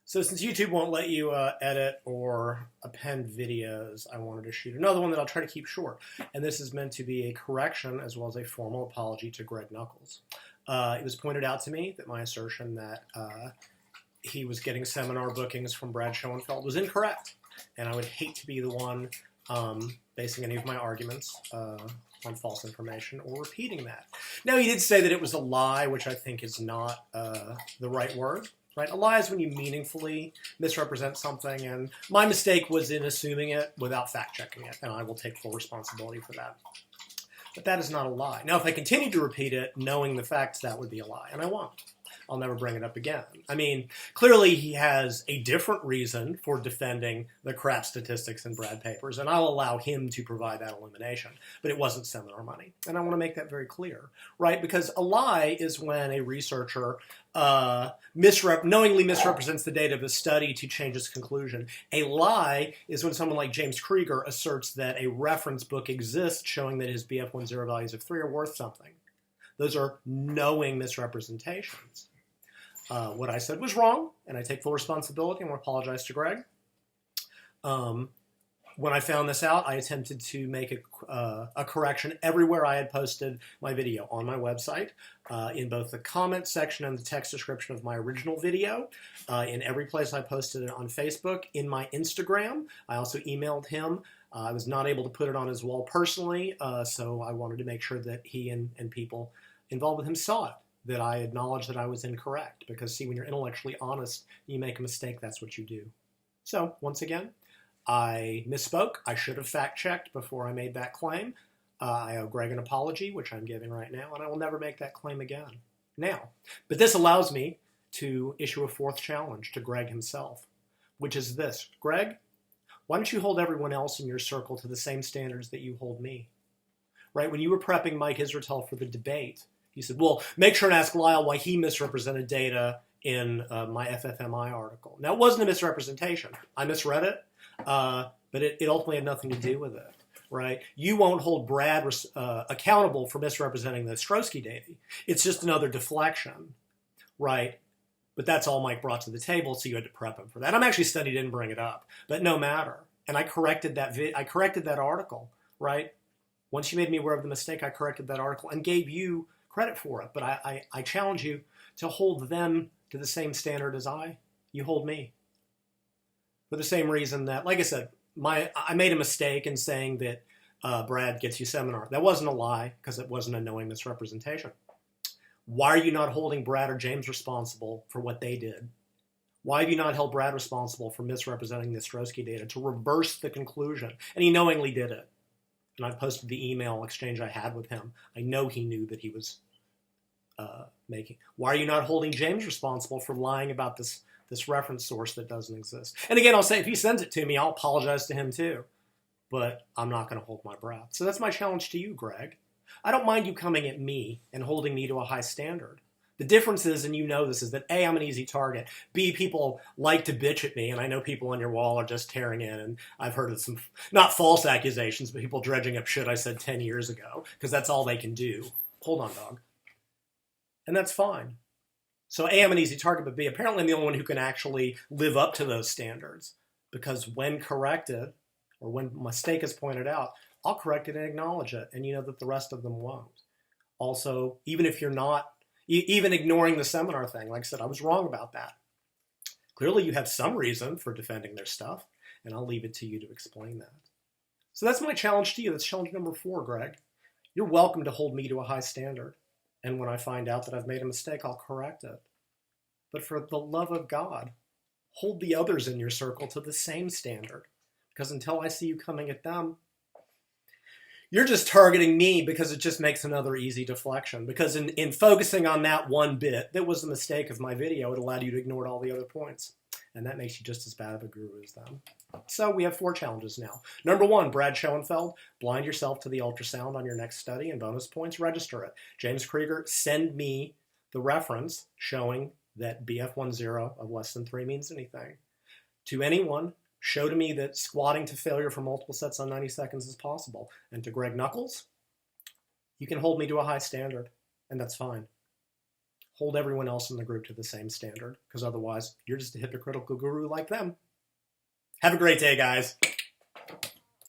So since YouTube won't let you edit or append videos, I wanted to shoot another one that I'll try to keep short. And this is meant to be a correction as well as a formal apology to Greg Nuckols. It was pointed out to me that my assertion that he was getting seminar bookings from Brad Schoenfeld was incorrect. And I would hate to be the one basing any of my arguments on false information or repeating that. Now, he did say that it was a lie, which I think is not the right word. Right? A lie is when you meaningfully misrepresent something, and my mistake was in assuming it without fact-checking it, and I will take full responsibility for that. But that is not a lie. Now, if I continue to repeat it, knowing the facts, that would be a lie, and I won't. I'll never bring it up again. I mean, clearly he has a different reason for defending the crap statistics in Brad papers, and I'll allow him to provide that illumination. But it wasn't seminar money, and I want to make that very clear, right? Because a lie is when a researcher knowingly misrepresents the data of a study to change its conclusion. A lie is when someone like James Krieger asserts that a reference book exists showing that his BF10 values of 3 are worth something. Those are knowing misrepresentations. What I said was wrong, and I take full responsibility. I want to apologize to Greg. When I found this out, I attempted to make a correction everywhere I had posted my video on my website, in both the comment section and the text description of my original video, in every place I posted it on Facebook, in my Instagram. I also emailed him. I was not able to put it on his wall personally, so I wanted to make sure that he and people involved with him saw it, that I acknowledged that I was incorrect. Because, see, when you're intellectually honest, you make a mistake, that's what you do. So, once again, I misspoke. I should have fact-checked before I made that claim. I owe Greg an apology, which I'm giving right now, and I will never make that claim again. Now, but this allows me to issue a fourth challenge to Greg himself, which is this. Greg, why don't you hold everyone else in your circle to the same standards that you hold me? Right? When you were prepping Mike Israetel for the debate, he said, well, make sure and ask Lyle why he misrepresented data in my FFMI article. Now, it wasn't a misrepresentation. I misread it, but it ultimately had nothing to do with it, right? You won't hold Brad accountable for misrepresenting the Ostrowski data. It's just another deflection, right? But that's all Mike brought to the table, so you had to prep him for that. I'm actually studied, didn't bring it up, but no matter. And I corrected that article, right? Once you made me aware of the mistake, I corrected that article and gave you credit for it. But I challenge you to hold them to the same standard as you hold me. For the same reason that, like I said, I made a mistake in saying that Brad gets you seminar. That wasn't a lie, because it wasn't a knowing misrepresentation. Why are you not holding Brad or James responsible for what they did? Why have you not held Brad responsible for misrepresenting the Ostrowski data to reverse the conclusion? And he knowingly did it. And I've posted the email exchange I had with him. I know he knew that he was making. Why are you not holding James responsible for lying about this reference source that doesn't exist? And again, I'll say if he sends it to me, I'll apologize to him too. But I'm not going to hold my breath. So that's my challenge to you, Greg. I don't mind you coming at me and holding me to a high standard. The difference is, and you know this, is that A, I'm an easy target. B, people like to bitch at me, and I know people on your wall are just tearing in, and I've heard of some, not false accusations, but people dredging up shit I said 10 years ago, because that's all they can do. Hold on, dog. And that's fine. So A, I'm an easy target, but B, apparently I'm the only one who can actually live up to those standards, because when corrected, or when a mistake is pointed out, I'll correct it and acknowledge it, and you know that the rest of them won't. Also, even if you're not, even ignoring the seminar thing, like I said, I was wrong about that. Clearly you have some reason for defending their stuff, and I'll leave it to you to explain that. So that's my challenge to you. That's challenge number 4, Greg. You're welcome to hold me to a high standard, and when I find out that I've made a mistake, I'll correct it. But for the love of God, hold the others in your circle to the same standard, because until I see you coming at them, you're just targeting me because it just makes another easy deflection. Because in focusing on that one bit, that was the mistake of my video, it allowed you to ignore all the other points. And that makes you just as bad of a guru as them. So we have 4 challenges now. Number 1, Brad Schoenfeld, blind yourself to the ultrasound on your next study, and bonus points, register it. James Krieger, send me the reference showing that BF10 of less than 3 means anything. To anyone, show to me that squatting to failure for multiple sets on 90 seconds is possible. And to Greg Nuckols, you can hold me to a high standard, and that's fine. hold everyone else in the group to the same standard, because otherwise you're just a hypocritical guru like them. Have a great day, guys.